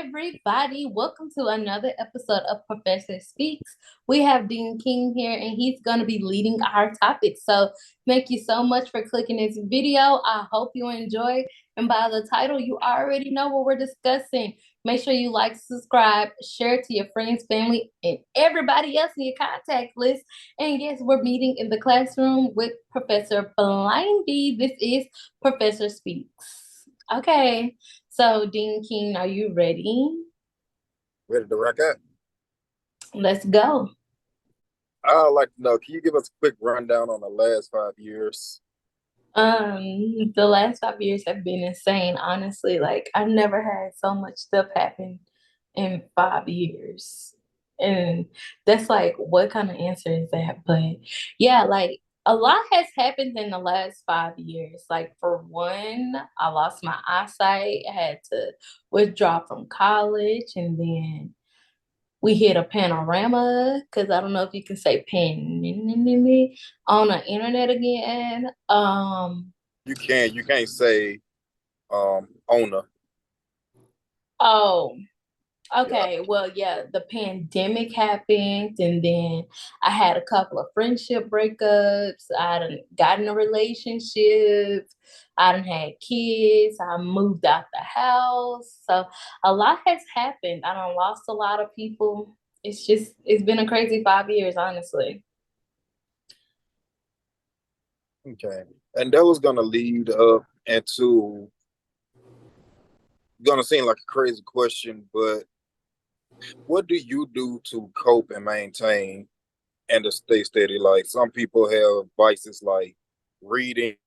everybody. Welcome to another episode of Professor Speaks. We have Dean King here, and he's going to be leading our topic. So, thank you so much for clicking this video. I hope you enjoy. And by the title, you already know what we're discussing. Make sure you like, subscribe, share it to your friends, family, and everybody else in your contact list. And yes, we're meeting in the classroom with Professor Blindie. This is Professor Speaks. Okay. So, Dean King, are you ready? Ready to rock out? Let's go. I'd like to know, can you give us a quick rundown on the last 5 years? The last 5 years have been insane, honestly. Like, I've never had so much stuff happen in 5 years. And that's like, what kind of answer is that? But yeah, like a lot has happened in the last 5 years. Like, for one, I lost my eyesight. I had to withdraw from college, and then we hit a panorama, because I don't know if you can say pen on the internet again. You can't say owner. Oh, Yeah. okay. Well, yeah, the pandemic happened, and then I had a couple of friendship breakups. I done got in a relationship. I done had kids. I moved out the house. So a lot has happened. I done lost a lot of people. It's been a crazy 5 years, honestly. Okay. And that was gonna lead up into gonna seem like a crazy question, but what do you do to cope and maintain and to stay steady? Like some people have vices like reading,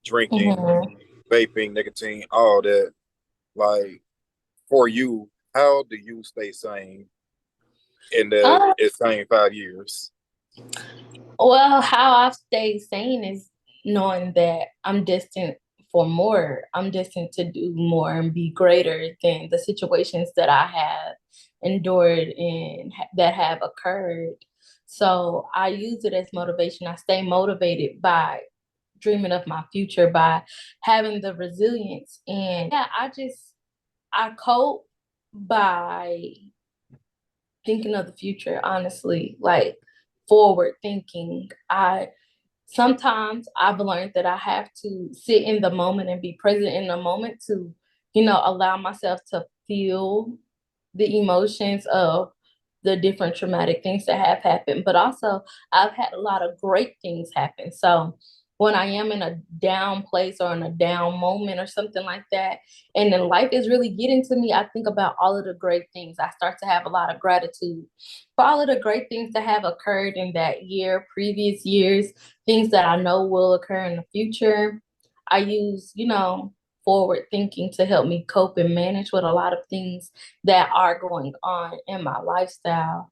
drinking, Mhm. vaping, nicotine, all that. Like for you, how do you stay sane in the Uh, same 5 years? well, how I've stayed sane is knowing that I'm destined for more. I'm destined to do more and be greater than the situations that I have endured and that have occurred. So I use it as motivation. I stay motivated by dreaming of my future, by having the resilience. And yeah, I cope by thinking of the future, honestly, like forward thinking. I sometimes I've learned that I have to sit in the moment and be present in the moment to, allow myself to feel the emotions of the different traumatic things that have happened. But also, I've had a lot of great things happen. So when I am in a down place or in a down moment or something like that, and then life is really getting to me, I think about all of the great things. I start to have a lot of gratitude for all of the great things that have occurred in that year, previous years, things that I know will occur in the future. I use, forward thinking to help me cope and manage with a lot of things that are going on in my lifestyle.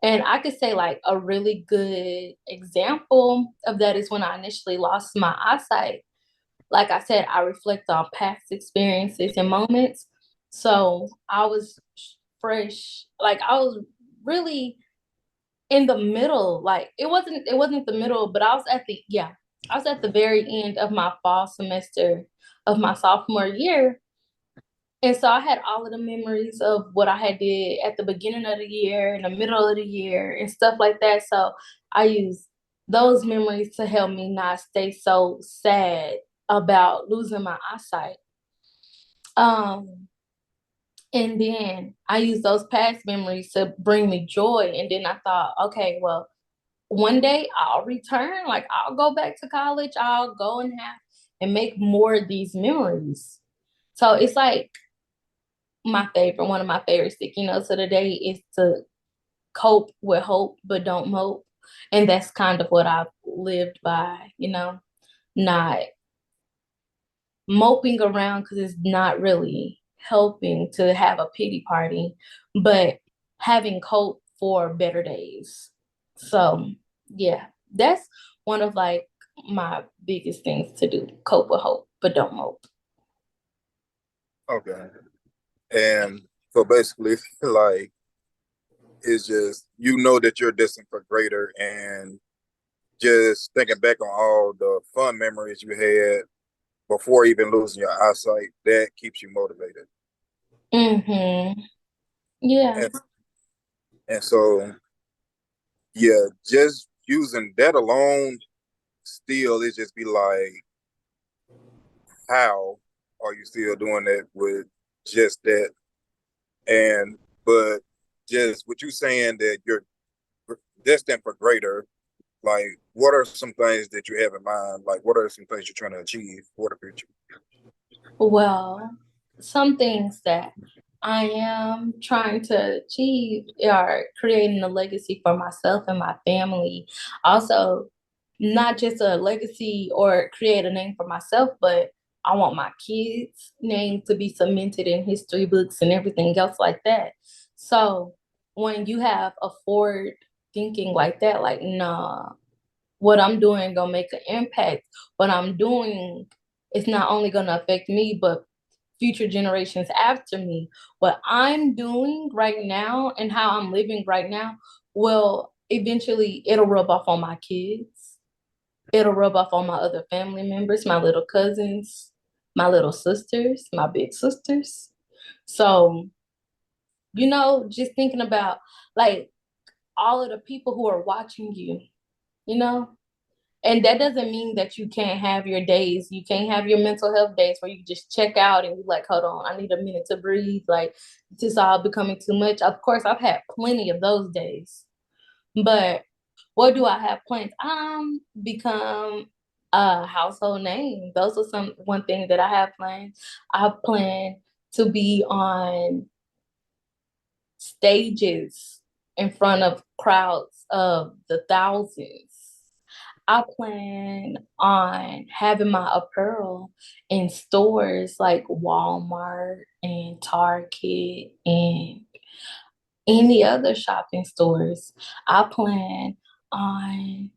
And I could say, like, a really good example of that is when I initially lost my eyesight. Like I said, I reflect on past experiences and moments. So I was fresh, like I was really in the middle. Like it wasn't the middle, but I was at the very end of my fall semester of my sophomore year. And so I had all of the memories of what I had did at the beginning of the year, in the middle of the year, and stuff like that. So I use those memories to help me not stay so sad about losing my eyesight. Um, and then I use those past memories to bring me joy. And then I thought, okay, well, one day I'll return. Like, I'll go back to college. I'll go and have and make more of these memories. So it's like one of my favorite sticky notes of the day is to cope with hope, but don't mope. And that's kind of what I've lived by, not moping around, because it's not really helping to have a pity party, but having hope for better days. So, yeah, that's one of like my biggest things to do: cope with hope, but don't mope. Okay. And so basically, like, it's just you know that you're destined for greater, and just thinking back on all the fun memories you had before even losing your eyesight, that keeps you motivated. Mm-hmm. Yeah. And and so yeah, just using that alone still it just be like, how are you still doing that with just that? And but just what you saying that you're destined for greater, like what are some things that you have in mind? Like what are some things you're trying to achieve for the future? Well, some things that I am trying to achieve are creating a legacy for myself and my family. Also, not just a legacy or create a name for myself, but I want my kids' name to be cemented in history books and everything else like that. So when you have a forward thinking like that, like, nah, what I'm doing gonna make an impact. What I'm doing is not only gonna affect me, but future generations after me. What I'm doing right now and how I'm living right now will eventually it'll rub off on my kids. It'll rub off on my other family members, my little cousins, my little sisters, my big sisters. So, just thinking about like all of the people who are watching you, you know, and that doesn't mean that you can't have your days. You can't have your mental health days where you just check out and you're like, hold on, I need a minute to breathe. Like, this is all becoming too much. Of course, I've had plenty of those days. But what do I have plans? Become a household name. Those are some one thing that I have planned. I plan to be on stages in front of crowds of the thousands. I plan on having my apparel in stores like Walmart and Target and any other shopping stores. I plan on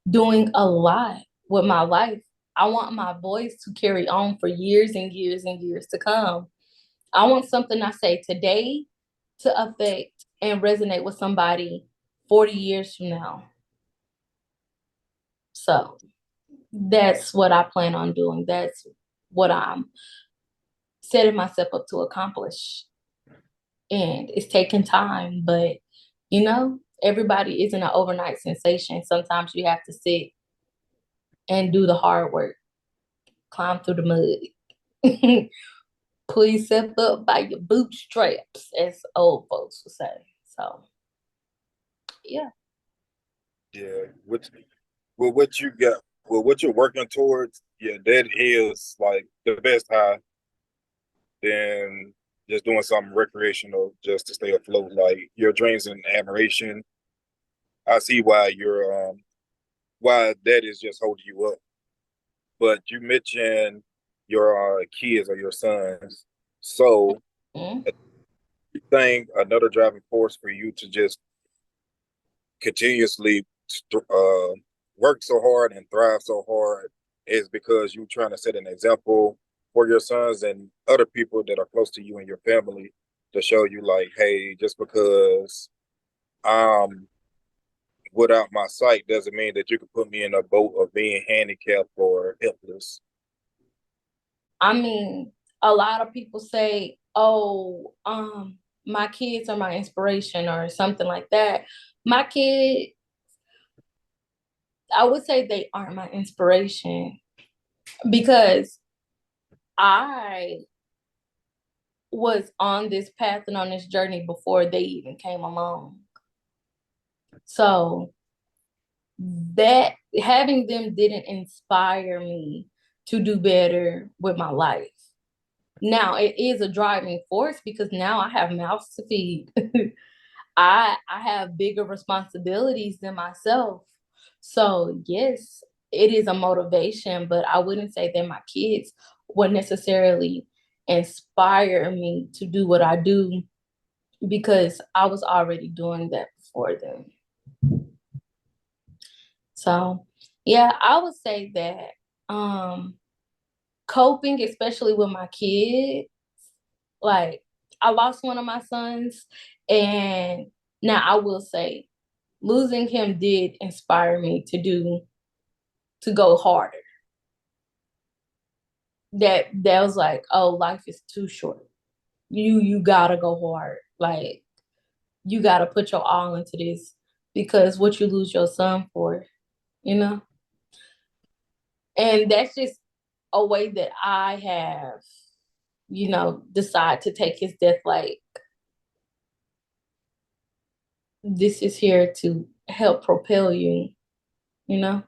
doing a lot with my life. I want my voice to carry on for years and years and years to come. I want something I say today to affect and resonate with somebody 40 years from now. So that's what I plan on doing. That's what I'm setting myself up to accomplish. And it's taking time, but everybody isn't an overnight sensation. Sometimes you have to sit and do the hard work, climb through the mud, pull yourself up by your bootstraps, as old folks would say. So, yeah. Yeah, what you got, what you're working towards, yeah, that is like the best high than just doing something recreational just to stay afloat. Like your dreams and admiration, I see why that is just holding you up. But you mentioned your kids or your sons, so Mm. you think another driving force for you to just continuously uh, work so hard and thrive so hard is because you're trying to set an example for your sons and other people that are close to you and your family to show you like, hey, just because I'm without my sight doesn't mean that you can put me in a boat of being handicapped or helpless. I mean, a lot of people say, "Oh, my kids are my inspiration," or something like that. My kid, I would say they aren't my inspiration because I was on this path and on this journey before they even came along. So that having them didn't inspire me to do better with my life. Now it is a driving force because now I have mouths to feed. I have bigger responsibilities than myself. So yes, it is a motivation, but I wouldn't say that my kids would necessarily inspire me to do what I do because I was already doing that before them. So yeah, I would say that um coping, especially with my kid, like I lost one of my sons, and now I will say losing him did inspire me to go harder. That was like, oh, life is too short. you gotta go hard. Like you gotta put your all into this because what you lose your son for, you know? And that's just a way that I have, decide to take his death like this is here to help propel you, you know?